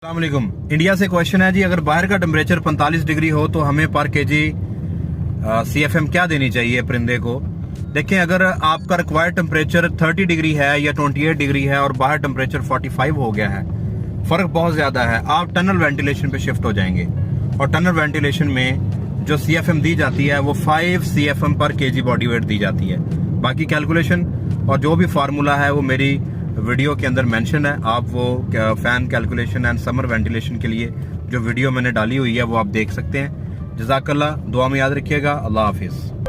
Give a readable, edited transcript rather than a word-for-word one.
अस्सलाम वालेकुम। इंडिया से क्वेश्चन है जी, अगर बाहर का टेम्परेचर 45 डिग्री हो तो हमें पर केजी CFM क्या देनी चाहिए परिंदे को। देखें, अगर आपका रिक्वायर्ड टेम्परेचर 30 डिग्री है या 28 डिग्री है और बाहर टेम्परेचर 45 हो गया है, फर्क बहुत ज्यादा है, आप टनल वेंटिलेशन पे शिफ्ट हो जाएंगे। और टनल वेंटिलेशन में जो CFM दी जाती है वो 5 CFM पर केजी बॉडी वेट दी जाती है। बाकी कैलकुलेशन और जो भी फार्मूला है वो मेरी वीडियो के अंदर मेंशन है। आप वो fan calculation and summer ventilation के लिए जो वीडियो मैंने डाली हुई है वो आप देख सकते हैं। जज़ाकल्लाह, दुआ में याद रखिएगा। अल्लाह हाफिज़।